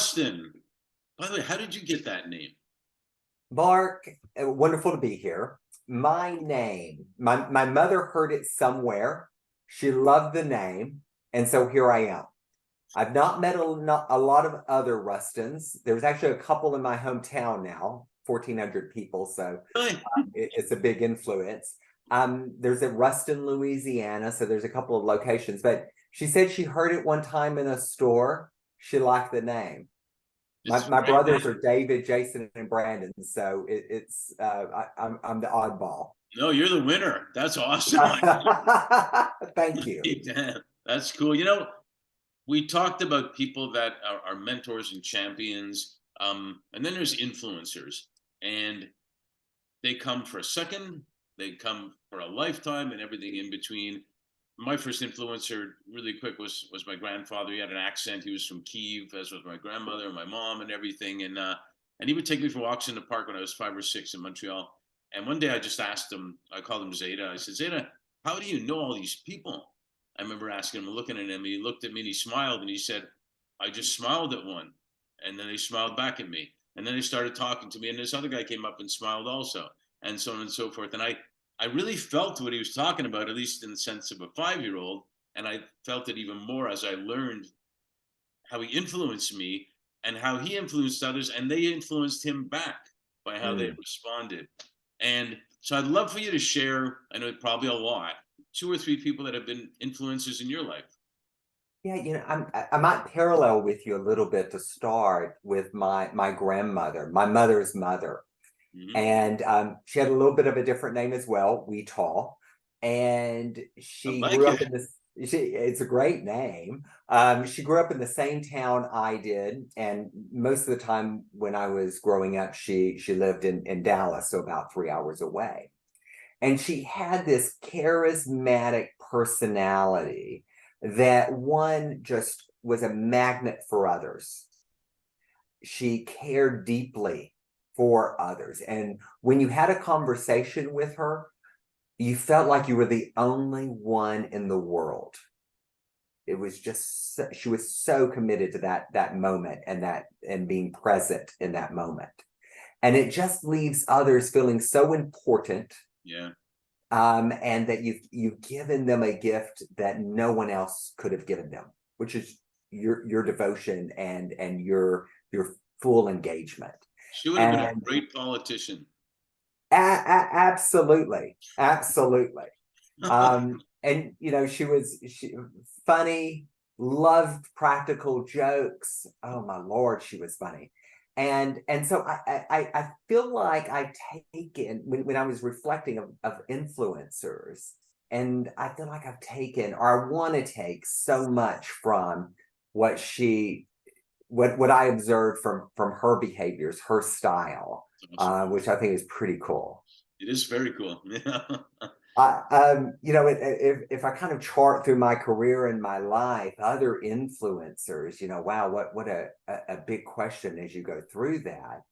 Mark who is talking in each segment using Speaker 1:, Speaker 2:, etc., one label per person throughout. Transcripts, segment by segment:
Speaker 1: Rustin. By the way, how did you get that name?
Speaker 2: Mark, wonderful to be here. My name, my mother heard it somewhere. She loved the name, and so here I am. I've not met a lot of other Rustins. There's actually a couple in my hometown now, 1,400 people, so
Speaker 1: Really?
Speaker 2: it's a big influence. There's a Rustin, Louisiana, so there's a couple of locations, but she said she heard it one time in a store. She liked the name.
Speaker 1: It's a
Speaker 2: My
Speaker 1: great
Speaker 2: brothers
Speaker 1: name.
Speaker 2: are David, Jason, and Brandon, so I'm the oddball.
Speaker 1: No, you're the winner. That's awesome.
Speaker 2: Thank you.
Speaker 1: Damn, that's cool. We talked about people that are mentors and champions, and then there's influencers, and they come for a second, they come for a lifetime, and everything in between. My first influencer, really quick, was my grandfather. He had an accent. He was from Kiev, as was my grandmother and my mom and everything. And he would take me for walks in the park when I was 5 or 6 in Montreal. And one day I just asked him. I called him Zeta. I said, Zeta, how do you know all these people? I remember asking him, looking at him. He looked at me and he smiled and he said, I just smiled at one, and then they smiled back at me, and then they started talking to me, and this other guy came up and smiled also, and so on and so forth. And I really felt what he was talking about, at least in the sense of a 5-year-old. And I felt it even more as I learned how he influenced me and how he influenced others, and they influenced him back by how they
Speaker 2: Mm.
Speaker 1: responded. And so I'd love for you to share, I know probably a lot, 2 or 3 people that have been influences in your life.
Speaker 2: Yeah, I might parallel with you a little bit to start with my grandmother, my mother's mother.
Speaker 1: Hmm.
Speaker 2: And she had a little bit of a different name as well, Weetall. And
Speaker 1: I
Speaker 2: she
Speaker 1: like
Speaker 2: grew up
Speaker 1: it.
Speaker 2: in this, it's a great name. She grew up in the same town I did. And most of the time when I was growing up, she lived in Dallas, so about 3 hours away. And she had this charismatic personality that one just was a magnet for others. She cared deeply for others. And when you had a conversation with her, you felt like you were the only one in the world. It was just she was so committed to that moment and being present in that moment. And it just leaves others feeling so important,
Speaker 1: Yeah.
Speaker 2: and that you've given them a gift that no one else could have given them, which is your devotion and your full engagement.
Speaker 1: She would have been a
Speaker 2: And
Speaker 1: great politician.
Speaker 2: absolutely. And she funny, loved practical jokes. Oh my Lord, she was funny. And so I feel like I've taken when I was reflecting of influencers, and I feel like I've taken, or I want to take, so much from what she what I observed from her behaviors, her style,
Speaker 1: Awesome.
Speaker 2: which I think is pretty cool.
Speaker 1: It is very cool. Yeah.
Speaker 2: If I kind of chart through my career and my life, other influencers, wow, what a big question as you go through that.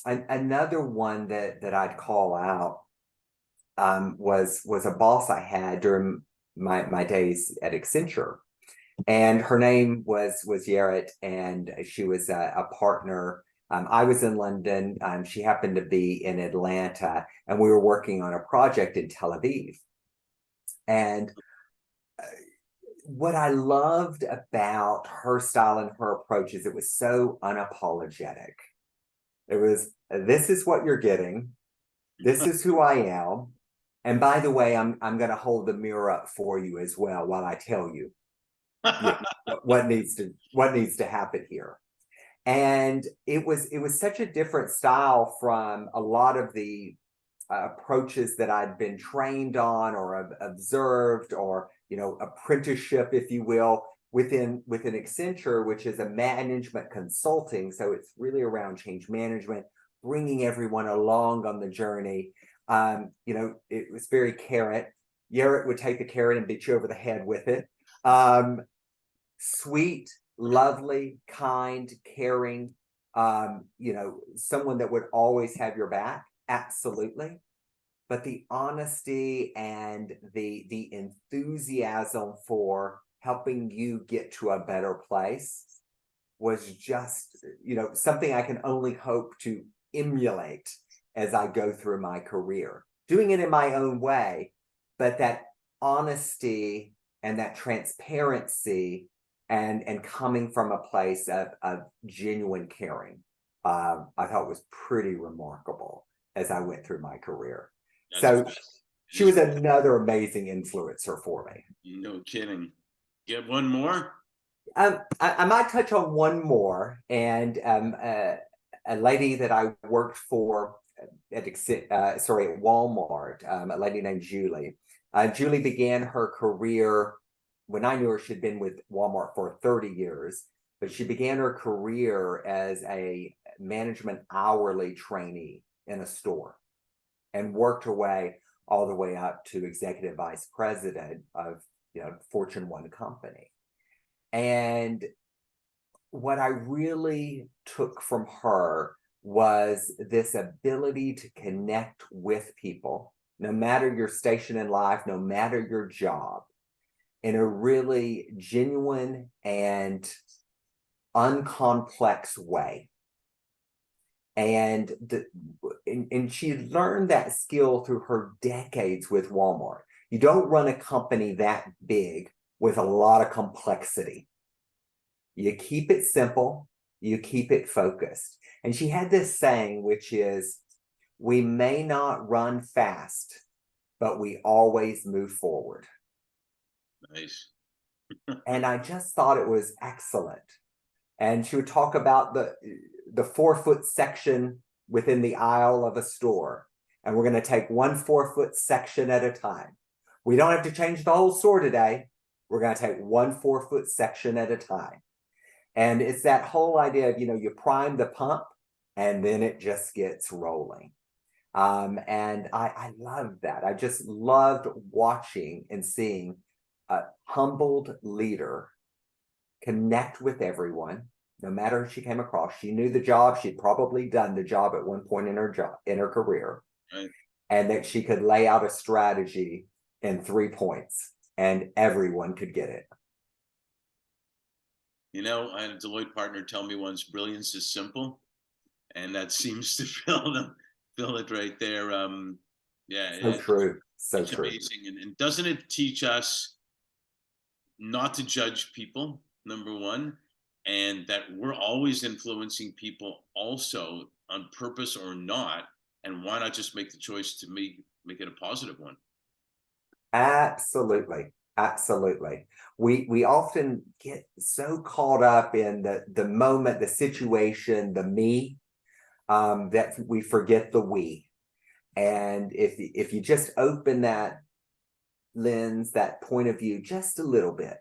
Speaker 2: Another one that I'd call out was a boss I had during my days at Accenture, and her name was Yaret, and she was a partner. I was in London. She happened to be in Atlanta, and we were working on a project in Tel Aviv. And what I loved about her style and her approach is it was so unapologetic. It was, this is what you're getting. This is who I am. And by the way, I'm going to hold the mirror up for you as well while I tell you what needs to happen here. And it was such a different style from a lot of the approaches that I'd been trained on or observed, or apprenticeship, if you will, within Accenture, which is a management consulting. So it's really around change management, bringing everyone along on the journey. It was very carrot. Yaret would take the carrot and beat you over the head with it. Sweet, lovely, kind, caring, someone that would always have your back, absolutely. But the honesty and the enthusiasm for helping you get to a better place, was just, something I can only hope to emulate as I go through my career, doing it in my own way, but that honesty and that transparency and coming from a place of genuine caring, I thought was pretty remarkable as I went through my career. So she was another amazing influencer for me.
Speaker 1: No kidding. Get one more?
Speaker 2: I might touch on one more, and a lady that I worked for at Walmart, a lady named Julie. Julie began her career when I knew her. She'd been with Walmart for 30 years, but she began her career as a management hourly trainee in a store, and worked her way all the way up to executive vice president of Fortune 1 company. And what I really took from her was this ability to connect with people, no matter your station in life, no matter your job, in a really genuine and uncomplex way. And she learned that skill through her decades with Walmart. You don't run a company that big with a lot of complexity. You keep it simple, you keep it focused. And she had this saying, which is, we may not run fast, but we always move forward.
Speaker 1: Nice.
Speaker 2: And I just thought it was excellent. And she would talk about the 4-foot section within the aisle of a store. And we're going to take one 4-foot section at a time. We don't have to change the whole store today. We're going to take one 4-foot section at a time. And it's that whole idea of, you prime the pump and then it just gets rolling. And I loved that. I just loved watching and seeing a humbled leader connect with everyone, no matter who she came across. She knew the job. She'd probably done the job at one point in her career.
Speaker 1: Right. And
Speaker 2: that she could lay out a strategy in 3 points and everyone could get it.
Speaker 1: I had a Deloitte partner tell me once, brilliance is simple. And that seems to fill it right there. Yeah.
Speaker 2: So true. So
Speaker 1: it's
Speaker 2: true.
Speaker 1: Amazing. And doesn't it teach us not to judge people, number one, and that we're always influencing people also, on purpose or not, and why not just make the choice to make it a positive one?
Speaker 2: Absolutely. Absolutely. We often get so caught up in the moment, the situation, the me, that we forget the we. And if you just open that lens, that point of view, just a little bit,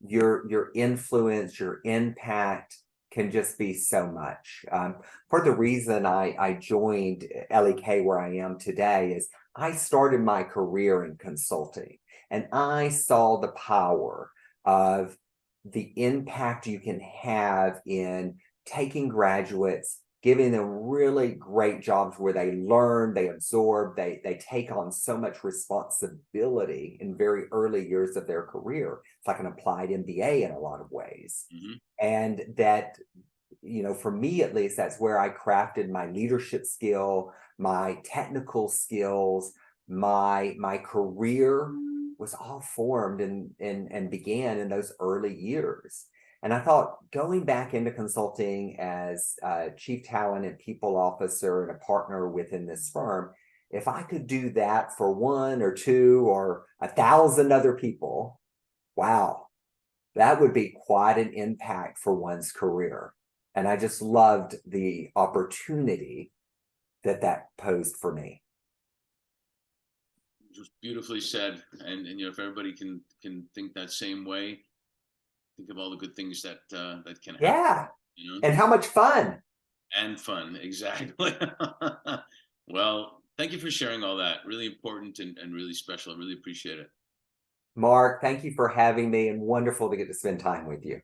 Speaker 2: your influence, your impact can just be so much. For the reason I joined LEK where I am today is I started my career in consulting, and I saw the power of the impact you can have in taking graduates, giving them really great jobs where they learn, they absorb, they take on so much responsibility in very early years of their career. It's like an applied MBA in a lot of ways.
Speaker 1: Mm-hmm.
Speaker 2: And that, for me at least, that's where I crafted my leadership skill, my technical skills, my career was all formed and began in those early years. And I thought, going back into consulting as a chief talent and people officer and a partner within this firm, if I could do that for 1 or 2 or 1,000 other people, wow, that would be quite an impact for one's career. And I just loved the opportunity that posed for me.
Speaker 1: Just beautifully said. And if everybody can think that same way, think of all the good things that can happen.
Speaker 2: Yeah. And how much fun.
Speaker 1: And fun, exactly. Well, thank you for sharing all that. Really important and really special. I really appreciate it.
Speaker 2: Mark, thank you for having me, and wonderful to get to spend time with you.